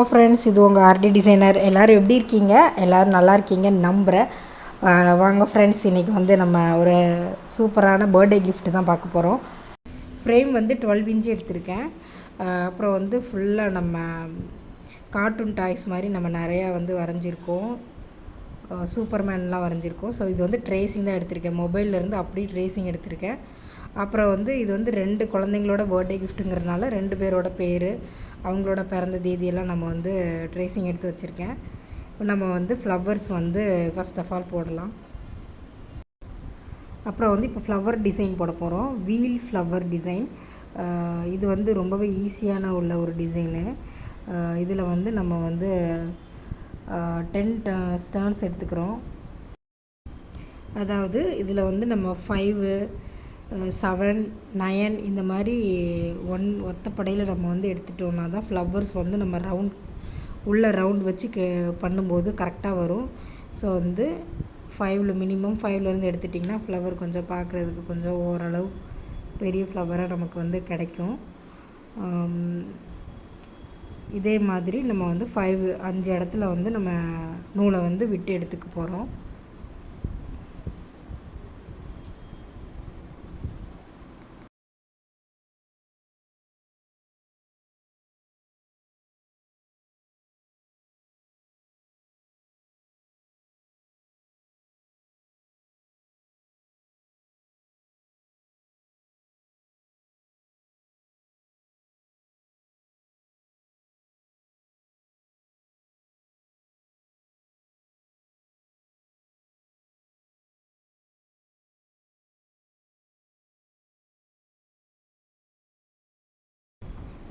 வணக்கம் ஃப்ரெண்ட்ஸ், இது உங்கள் ஆர்டி டிசைனர். எல்லோரும் எப்படி இருக்கீங்க? எல்லோரும் நல்லா இருக்கீங்கன்னு நம்புகிறேன். வாங்க ஃப்ரெண்ட்ஸ், இன்றைக்கி வந்து நம்ம ஒரு சூப்பரான பர்த்டே கிஃப்ட்டு தான் பார்க்க போகிறோம். ஃப்ரேம் வந்து 12 இன்ச் எடுத்திருக்கேன். அப்புறம் வந்து ஃபுல்லாக நம்ம கார்ட்டூன் டாய்ஸ் மாதிரி நம்ம நிறையா வந்து வரைஞ்சிருக்கோம். சூப்பர்மேன்லாம் வரைஞ்சிருக்கோம். ஸோ இது வந்து ட்ரேசிங் தான் எடுத்திருக்கேன். மொபைல்லேருந்து அப்படியே ட்ரேசிங் எடுத்திருக்கேன். அப்புறம் வந்து இது வந்து 2 குழந்தைங்களோட பர்த்டே கிஃப்ட்டுங்கிறதுனால 2 பேரோட பேர், அவங்களோட பிறந்த தேதியெல்லாம் நம்ம வந்து ட்ரேசிங் எடுத்து வச்சுருக்கேன். இப்போ நம்ம வந்து ஃப்ளவர்ஸ் வந்து ஃபஸ்ட் ஆஃப் ஆல் போடலாம். அப்புறம் வந்து இப்போ ஃப்ளவர் டிசைன் போட போகிறோம். Wheel flower design. இது வந்து ரொம்பவே ஈஸியான உள்ள ஒரு டிசைனு. இதில் வந்து நம்ம வந்து 10 ஸ்டார்ஸ் எடுத்துக்கிறோம். அதாவது இதில் வந்து நம்ம 5, 7, 9 இந்த மாதிரி ஒத்தப்படையில் நம்ம வந்து எடுத்துட்டோம்னா தான் ஃப்ளவர்ஸ் வந்து நம்ம ரவுண்ட் வச்சு பண்ணும்போது கரெக்டாக வரும். ஸோ வந்து 5 மினிமம் 5லேருந்து எடுத்துட்டிங்கன்னா ஃப்ளவர் கொஞ்சம் பார்க்குறதுக்கு கொஞ்சம் ஓரளவு பெரிய ஃப்ளவராக நமக்கு வந்து கிடைக்கும். இதே மாதிரி நம்ம வந்து 5 இடத்துல வந்து நம்ம நூலை வந்து விட்டு எடுத்துக்க போகிறோம்.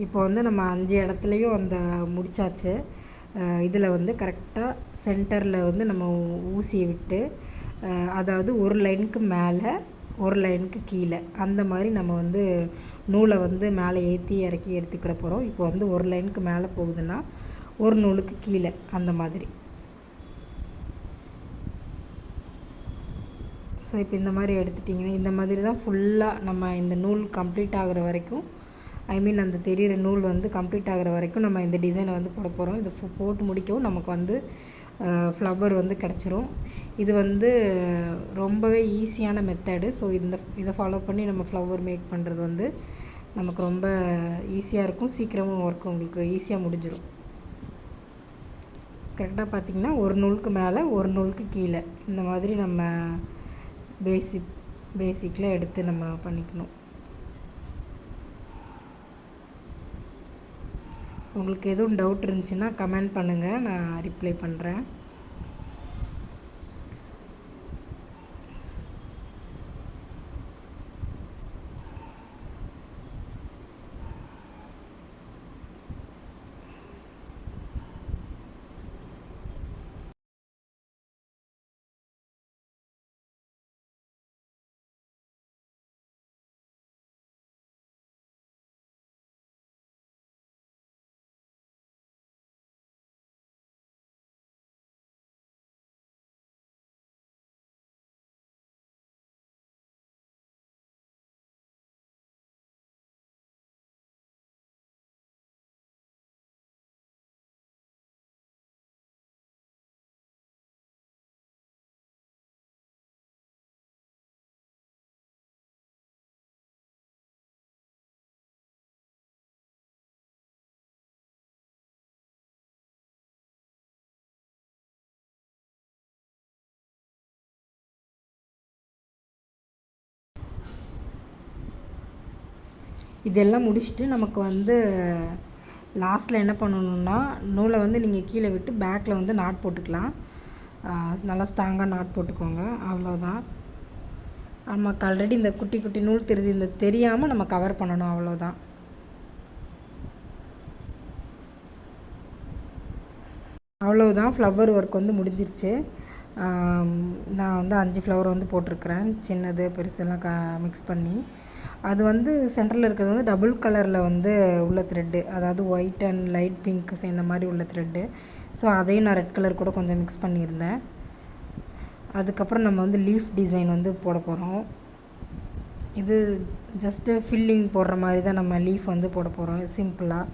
இப்போ வந்து நம்ம 5 இடத்துலையும் அந்த முடிச்சாச்சு. இதில் வந்து கரெக்டாக சென்டரில் வந்து நம்ம ஊசியை விட்டு, அதாவது ஒரு லைனுக்கு மேலே ஒரு லைனுக்கு கீழே அந்த மாதிரி நம்ம வந்து நூலை வந்து மேலே ஏற்றி இறக்கி எடுத்துக்கிட போகிறோம். இப்போ வந்து ஒரு லைனுக்கு மேலே போகுதுன்னா ஒரு நூலுக்கு கீழே அந்த மாதிரி. ஸோ இப்போ இந்த மாதிரி எடுத்துட்டிங்கன்னா இந்த மாதிரி தான் ஃபுல்லாக நம்ம இந்த நூல் கம்ப்ளீட் ஆகிற வரைக்கும், அந்த தெரிகிற நூல் வந்து கம்ப்ளீட் ஆகிற வரைக்கும் நம்ம இந்த டிசைனை வந்து போட போகிறோம். இது போட்டு முடிக்கவும் நமக்கு வந்து ஃப்ளவர் வந்து கிடச்சிரும். இது வந்து ரொம்பவே ஈஸியான மெத்தடு. ஸோ இதை ஃபாலோ பண்ணி நம்ம ஃப்ளவர் மேக் பண்ணுறது வந்து நமக்கு ரொம்ப ஈஸியாக இருக்கும். சீக்கிரமும் ஒர்க் உங்களுக்கு ஈஸியாக முடிஞ்சிடும். கரெக்டாக பார்த்திங்கன்னா ஒரு நூலுக்கு மேலே ஒரு நூலுக்கு கீழே இந்த மாதிரி நம்ம பேசிக்கில் எடுத்து நம்ம பண்ணிக்கணும். உங்களுக்கு எதுவும் டவுட் இருந்துச்சுன்னா கமெண்ட் பண்ணுங்கள், நான் ரிப்ளை பண்ணுறேன். இதெல்லாம் முடிச்சுட்டு நமக்கு வந்து லாஸ்ட்டில் என்ன பண்ணணுன்னா, நூலை வந்து நீங்கள் கீழே விட்டு பேக்கில் வந்து நாட் போட்டுக்கலாம். நல்லா ஸ்ட்ராங்காக நாட் போட்டுக்கோங்க. அவ்வளோதான். நமக்கு ஆல்ரெடி இந்த குட்டி குட்டி நூல் தெரியுது, இந்த தெரியாமல் நம்ம கவர் பண்ணணும். அவ்வளோதான். அவ்வளோதான். ஃப்ளவர் ஒர்க் வந்து முடிஞ்சிருச்சு. நான் வந்து 5 ஃப்ளவர் வந்து போட்டிருக்கிறேன், சின்னது பெருசெல்லாம் மிக்ஸ் பண்ணி. அது வந்து சென்டரில் இருக்கிறது வந்து டபுள் கலரில் வந்து உள்ள த்ரெட்டு, அதாவது ஒயிட் அண்ட் லைட் பிங்க் சேர்ந்த மாதிரி உள்ள த்ரெட்டு. ஸோ அதையும் நான் ரெட் கலர் கூட கொஞ்சம் மிக்ஸ் பண்ணியிருந்தேன். அதுக்கப்புறம் நம்ம வந்து லீஃப் டிசைன் வந்து போட போகிறோம். இது ஜஸ்ட்டு ஃபில்லிங் போடுற மாதிரி தான் நம்ம லீஃப் வந்து போட போகிறோம் சிம்பிளாக.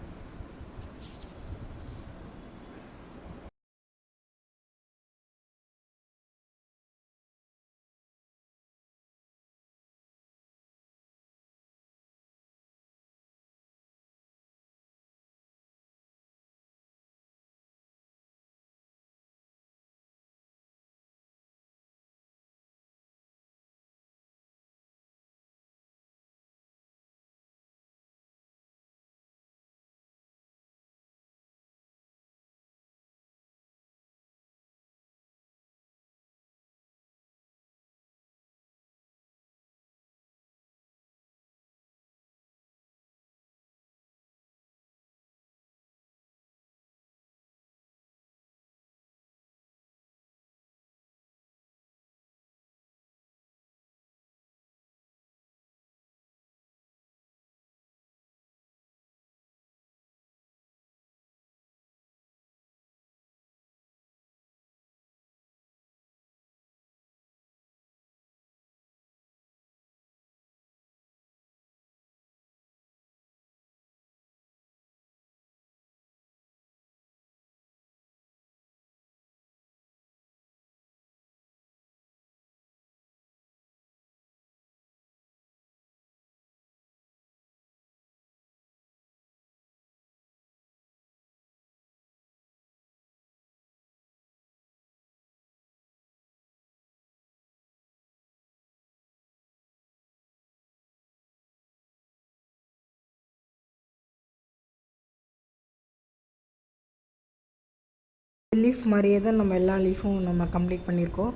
லீஃப் மாதிரியே தான் நம்ம எல்லா லீஃபும் நம்ம கம்ப்ளீட் பண்ணியிருக்கோம்.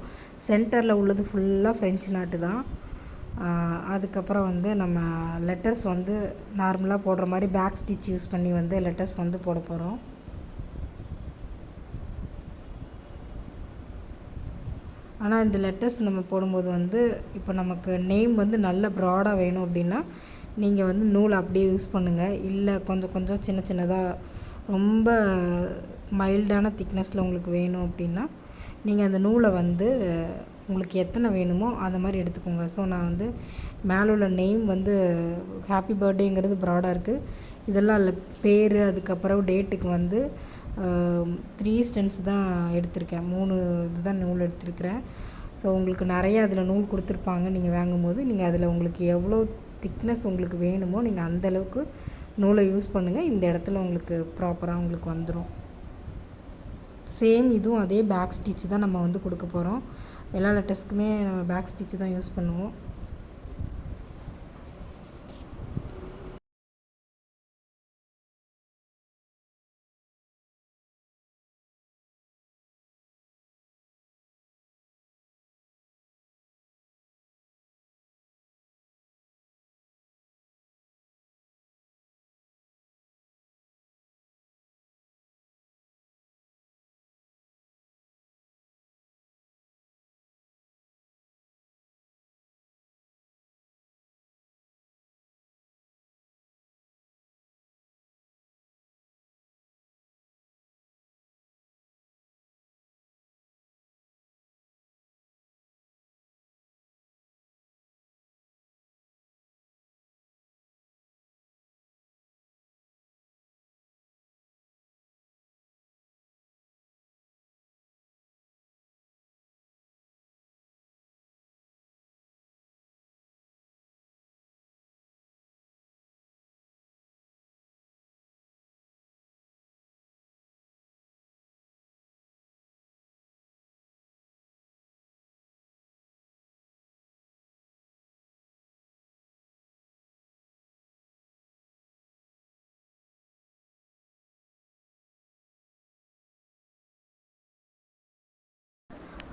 சென்டரில் உள்ளது ஃபுல்லாக ஃப்ரெஞ்ச் நாட்டு தான். அதுக்கப்புறம் வந்து நம்ம லெட்டர்ஸ் வந்து நார்மலாக போடுற மாதிரி பேக் ஸ்டிச் யூஸ் பண்ணி வந்து லெட்டர்ஸ் வந்து போட போகிறோம். ஆனால் இந்த லெட்டர்ஸ் நம்ம போடும்போது வந்து இப்போ நமக்கு நேம் வந்து நல்ல ப்ராடாக வேணும் அப்படின்னா நீங்கள் வந்து நூல் அப்படியே யூஸ் பண்ணுங்கள். இல்லை கொஞ்சம் கொஞ்சம் சின்ன சின்னதாக ரொம்ப மைல்டான திக்னஸில் உங்களுக்கு வேணும் அப்படின்னா நீங்கள் அந்த நூலை வந்து உங்களுக்கு எத்தனை வேணுமோ அந்த மாதிரி எடுத்துக்கோங்க. ஸோ நான் வந்து மேலே உள்ள நேம் வந்து ஹாப்பி பர்த்டேங்கிறது ப்ராடாக இருக்குது. இதெல்லாம் இல்லை பேர், அதுக்கப்புறம் டேட்டுக்கு வந்து 3 ஸ்டென்ஸ் தான் எடுத்திருக்கேன். 3 இதுதான் நூல் எடுத்திருக்கிறேன். ஸோ உங்களுக்கு நிறைய அதில் நூல் கொடுத்துருப்பாங்க. நீங்கள் வாங்கும்போது நீங்கள் அதில் உங்களுக்கு எவ்வளோ திக்னஸ் உங்களுக்கு வேணுமோ நீங்கள் அந்தளவுக்கு நூலை யூஸ் பண்ணுங்கள். இந்த இடத்துல உங்களுக்கு ப்ராப்பராக உங்களுக்கு வந்துடும். சேம் இதுவும் அதே பேக் ஸ்டிச் தான் நம்ம வந்து கொடுக்க போகிறோம். எல்லா லெட்டர்ஸ்க்குமே நம்ம பேக் ஸ்டிச் தான் யூஸ் பண்ணுவோம்.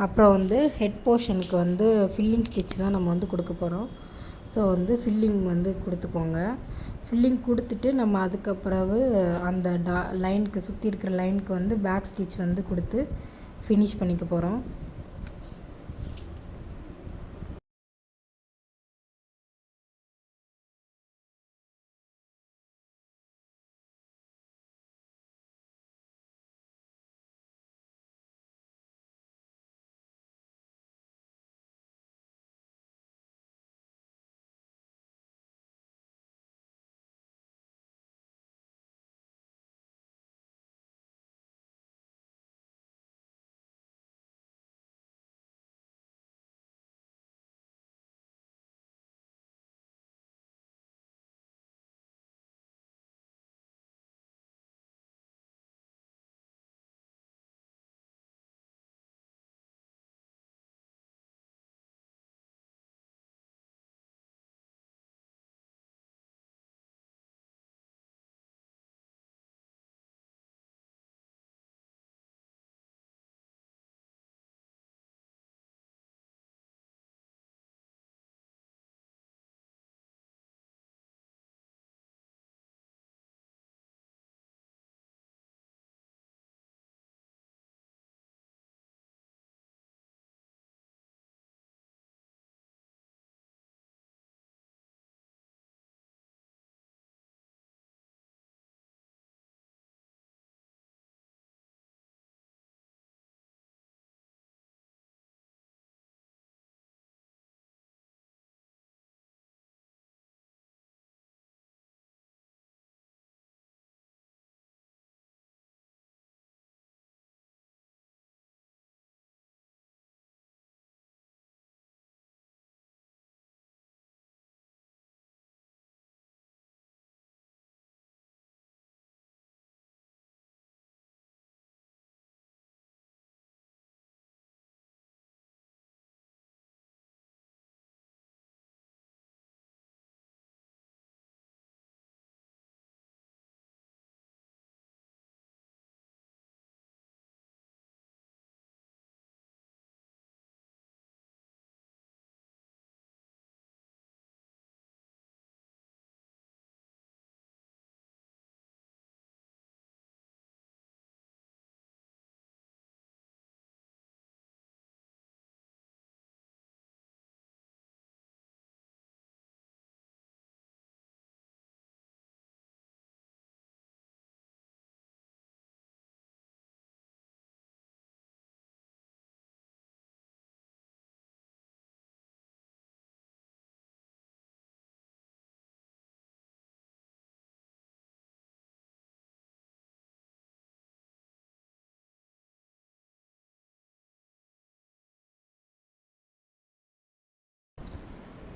அப்புறம் வந்து ஹெட் போர்ஷனுக்கு வந்து ஃபில்லிங் ஸ்டிச் தான் நம்ம வந்து கொடுக்க போகிறோம். ஸோ வந்து ஃபில்லிங் வந்து கொடுத்துக்கோங்க. ஃபில்லிங் கொடுத்துட்டு நம்ம அதுக்கப்புறவு அந்த லைனுக்கு சுற்றி இருக்கிற லைனுக்கு வந்து பேக் ஸ்டிச் வந்து கொடுத்து ஃபினிஷ் பண்ணிக்க போகிறோம்.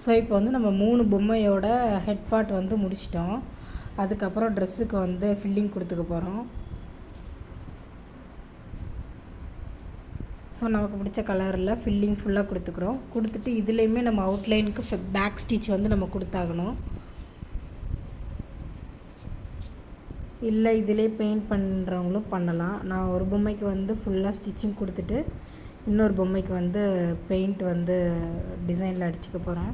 ஸோ இப்போ வந்து நம்ம 3 பொம்மையோட ஹெட் பார்ட் வந்து முடிச்சிட்டோம். அதுக்கப்புறம் ட்ரெஸ்ஸுக்கு வந்து ஃபில்லிங் கொடுத்துக்க போகிறோம். ஸோ நமக்கு பிடிச்ச கலரில் ஃபில்லிங் ஃபுல்லாக கொடுத்துக்குறோம். கொடுத்துட்டு இதுலேயுமே நம்ம அவுட்லைனுக்கு பேக் ஸ்டிச் வந்து நம்ம கொடுத்தாகணும். இல்லை இதிலே பெயிண்ட் பண்ணுறவங்களும் பண்ணலாம். நான் ஒரு பொம்மைக்கு வந்து ஃபுல்லாக ஸ்டிச்சிங் கொடுத்துட்டு இன்னொரு பொம்மைக்கு வந்து பெயிண்ட் வந்து டிசைனில் அடிச்சுக்க போகிறேன்.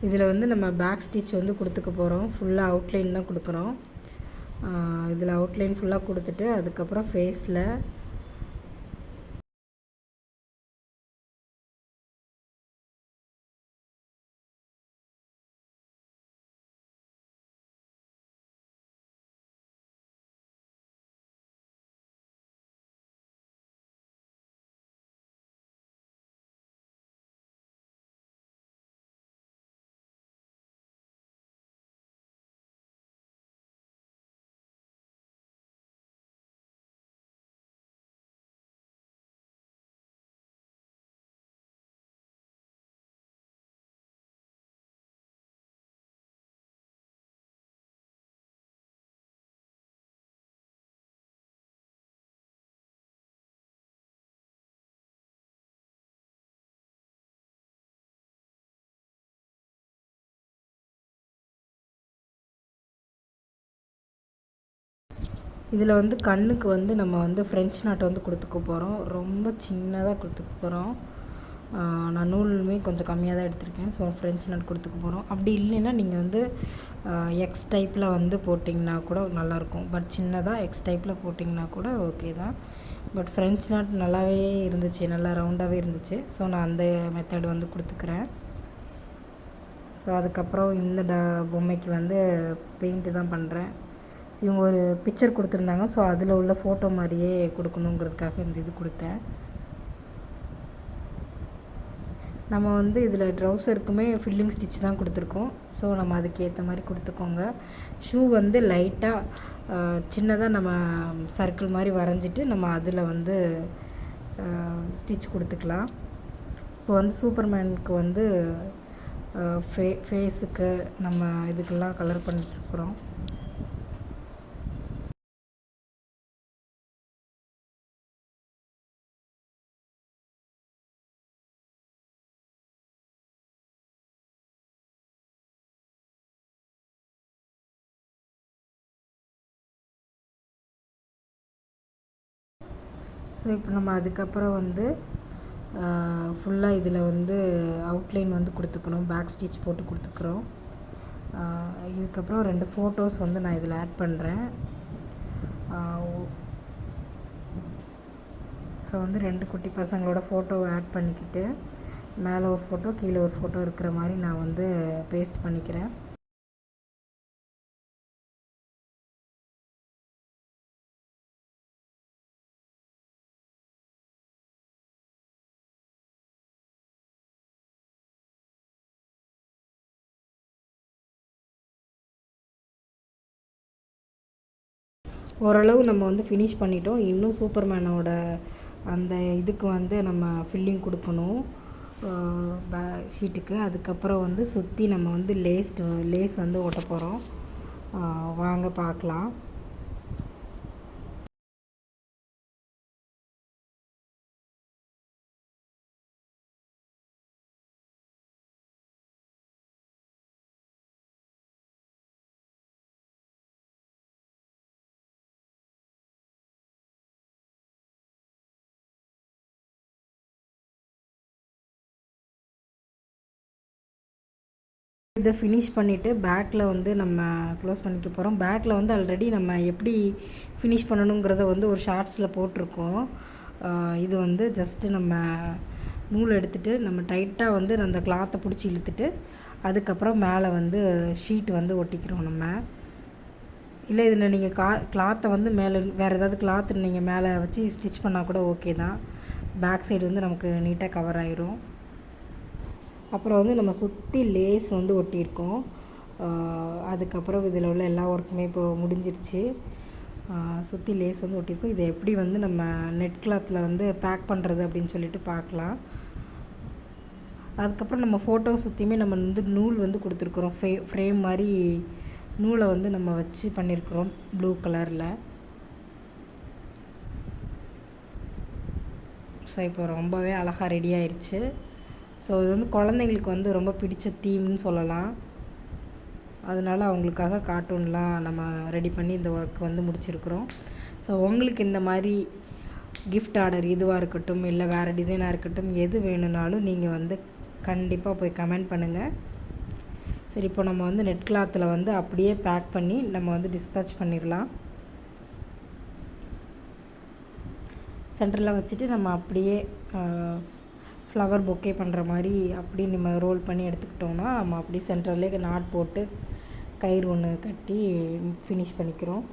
இதில் வந்து நம்ம பேக் ஸ்டிச் வந்து கொடுத்துக்க போகிறோம். ஃபுல்லாக அவுட்லைன் தான் கொடுக்குறோம். இதில் அவுட்லைன் ஃபுல்லாக கொடுத்துட்டு அதுக்கப்புறம் ஃபேஸில் இதில் வந்து கண்ணுக்கு வந்து நம்ம வந்து ஃப்ரெஞ்ச் நாட்டை வந்து கொடுத்துக்க போகிறோம். ரொம்ப சின்னதாக கொடுத்துக்க போகிறோம். நான் நூலுமே கொஞ்சம் கம்மியாக தான் எடுத்திருக்கேன். ஸோ ஃப்ரெஞ்ச் நாட் கொடுத்துக்க போகிறோம். அப்படி இல்லைன்னா நீங்கள் வந்து எக்ஸ் டைப்பில் வந்து போட்டிங்கன்னா கூட நல்லாயிருக்கும். பட் சின்னதாக எக்ஸ் டைப்பில் போட்டிங்கன்னா கூட ஓகே தான். பட் ஃப்ரெஞ்ச் நாட் நல்லாவே இருந்துச்சு, நல்லா ரவுண்டாகவே இருந்துச்சு. ஸோ நான் அந்த மெத்தட் வந்து கொடுத்துக்கிறேன். ஸோ அதுக்கப்புறம் இந்த பொம்மைக்கு வந்து பெயிண்ட்டு தான் பண்ணுறேன். ஸோ இவங்க ஒரு பிக்சர் கொடுத்துருந்தாங்க. ஸோ அதில் உள்ள ஃபோட்டோ மாதிரியே கொடுக்கணுங்கிறதுக்காக இந்த இது கொடுத்தேன். நம்ம வந்து இதில் ட்ரௌசருக்குமே ஃபில்லிங் ஸ்டிச் தான் கொடுத்துருக்கோம். ஸோ நம்ம அதுக்கேற்ற மாதிரி கொடுத்துக்கோங்க. ஷூ வந்து லைட்டாக சின்னதாக நம்ம சர்க்கிள் மாதிரி வரைஞ்சிட்டு நம்ம அதில் வந்து ஸ்டிச் கொடுத்துக்கலாம். இப்போ வந்து சூப்பர்மேனுக்கு வந்து ஃபேஸுக்கு நம்ம இதுக்கெல்லாம் கலர் பண்ணிட்டுருக்குறோம். ஸோ இப்போ நம்ம அதுக்கப்புறம் வந்து ஃபுல்லாக இதில் வந்து அவுட்லைன் வந்து கொடுத்துக்கணும். பேக் ஸ்டிச் போட்டு கொடுத்துக்குறோம். இதுக்கப்புறம் 2 ஃபோட்டோஸ் வந்து நான் இதில் ஆட் பண்ணுறேன். ஸோ வந்து 2 குட்டி பசங்களோட ஃபோட்டோவை ஆட் பண்ணிக்கிட்டு மேலே ஒரு ஃபோட்டோ கீழே ஒரு ஃபோட்டோ இருக்கிற மாதிரி நான் வந்து பேஸ்ட் பண்ணிக்கிறேன். ஓரளவு நம்ம வந்து ஃபினிஷ் பண்ணிட்டோம். இன்னும் சூப்பர்மேனோட அந்த இதுக்கு வந்து நம்ம ஃபில்லிங் கொடுக்கணும் ஷீட்டுக்கு. அதுக்கப்புறம் வந்து சுற்றி நம்ம வந்து லேஸ் வந்து ஒட்ட போகிறோம். வாங்க பார்க்கலாம். இதை ஃபினிஷ் பண்ணிவிட்டு பேக்கில் வந்து நம்ம க்ளோஸ் பண்ணிக்க போகிறோம். பேக்கில் வந்து ஆல்ரெடி நம்ம எப்படி ஃபினிஷ் பண்ணணுங்கிறத வந்து ஒரு ஷார்ட்ஸில் போட்டிருக்கோம். இது வந்து ஜஸ்ட்டு நம்ம நூல் எடுத்துகிட்டு நம்ம டைட்டாக வந்து அந்த கிளாத்தை பிடிச்சி இழுத்துட்டு அதுக்கப்புறம் மேலே வந்து ஷீட் வந்து ஒட்டிக்கிறோம் நம்ம. இல்லை இதில் நீங்கள் கிளாத்தை வந்து மேலே வேறு ஏதாவது கிளாத்து நீங்கள் மேலே வச்சு ஸ்டிச் பண்ணால் கூட ஓகே தான். பேக் சைடு வந்து நமக்கு நீட்டாக கவர் ஆயிரும். அப்புறம் வந்து நம்ம சுற்றி லேஸ் வந்து ஒட்டியிருக்கோம். அதுக்கப்புறம் இதில் உள்ள எல்லா ஒர்க்குமே இப்போ முடிஞ்சிருச்சு. சுற்றி லேஸ் வந்து ஒட்டியிருக்கோம். இதை எப்படி வந்து நம்ம நெட் கிளாத்தில் வந்து பேக் பண்ணுறது அப்படின்னு சொல்லிட்டு பார்க்கலாம். அதுக்கப்புறம் நம்ம ஃபோட்டோ சுற்றியுமே நம்ம வந்து நூல் வந்து கொடுத்துருக்குறோம். ஃப்ரேம் மாதிரி நூலை வந்து நம்ம வச்சு பண்ணியிருக்கிறோம் ப்ளூ கலரில். ஸோ இப்போ ரொம்பவே அழகாக ரெடி ஆயிடுச்சு. ஸோ இது வந்து குழந்தைங்களுக்கு வந்து ரொம்ப பிடிச்ச தீம்னு சொல்லலாம். அதனால் அவங்களுக்காக கார்ட்டூன்லாம் நம்ம ரெடி பண்ணி இந்த ஒர்க் வந்து முடிச்சிருக்கிறோம். ஸோ உங்களுக்கு இந்த மாதிரி கிஃப்ட் ஆர்டர் இதுவாக இருக்கட்டும் இல்லை வேறு டிசைனாக இருக்கட்டும் எது வேணும்னாலும் நீங்கள் வந்து கண்டிப்பாக போய் கமெண்ட் பண்ணுங்கள். சரி, இப்போ நம்ம வந்து நெட் கிளாத்தில் வந்து அப்படியே பேக் பண்ணி நம்ம வந்து டிஸ்பேச் பண்ணிடலாம். சென்டரில் வச்சுட்டு நம்ம அப்படியே ஃப்ளவர் பொக்கே பண்ணுற மாதிரி அப்படி நம்ம ரோல் பண்ணி எடுத்துக்கிட்டோம்னா நம்ம அப்படியே சென்டர்லேயே நாட் போட்டு கயிறு ஒன்று கட்டி ஃபினிஷ் பண்ணிக்கிறோம்.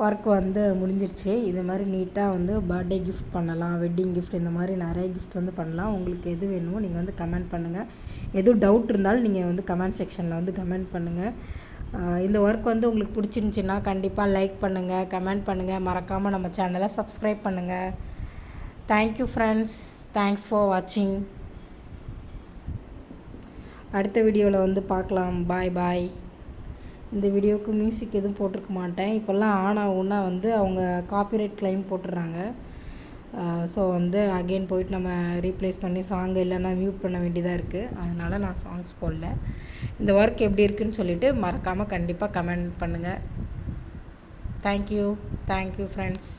ஒர்க் வந்து முடிஞ்சிருச்சு. இது மாதிரி நீட்டாக வந்து பர்த்டே கிஃப்ட் பண்ணலாம், வெட்டிங் கிஃப்ட், இந்த மாதிரி நிறைய கிஃப்ட் வந்து பண்ணலாம். உங்களுக்கு எது வேணுமோ நீங்கள் வந்து கமெண்ட் பண்ணுங்கள். எதுவும் டவுட் இருந்தாலும் நீங்கள் வந்து கமெண்ட் செக்ஷனில் வந்து கமெண்ட் பண்ணுங்கள். இந்த ஒர்க் வந்து உங்களுக்கு பிடிச்சிருந்துச்சின்னா கண்டிப்பாக லைக் பண்ணுங்கள், கமெண்ட் பண்ணுங்கள். மறக்காமல் நம்ம சேனலை சப்ஸ்கிரைப் பண்ணுங்கள். Thank you friends. தேங்க்ஸ் ஃபார் வாட்சிங். அடுத்த வீடியோவில் வந்து பார்க்கலாம். பாய் பாய். இந்த வீடியோவுக்கு மியூசிக் எதுவும் போட்டிருக்க மாட்டேன். இப்போல்லாம் ஆனா வந்து அவங்க காப்பிரைட் கிளைம் போட்டுடுறாங்க. ஸோ வந்து அகெயின் போயிட்டு நம்ம ரீப்ளேஸ் பண்ணி சாங் இல்லைன்னா மியூட் பண்ண வேண்டியதாக இருக்குது. அதனால் நான் சாங்ஸ் போடல. இந்த ஒர்க் எப்படி இருக்குதுன்னு சொல்லிவிட்டு மறக்காமல் கண்டிப்பாக கமெண்ட் பண்ணுங்கள். Thank you friends.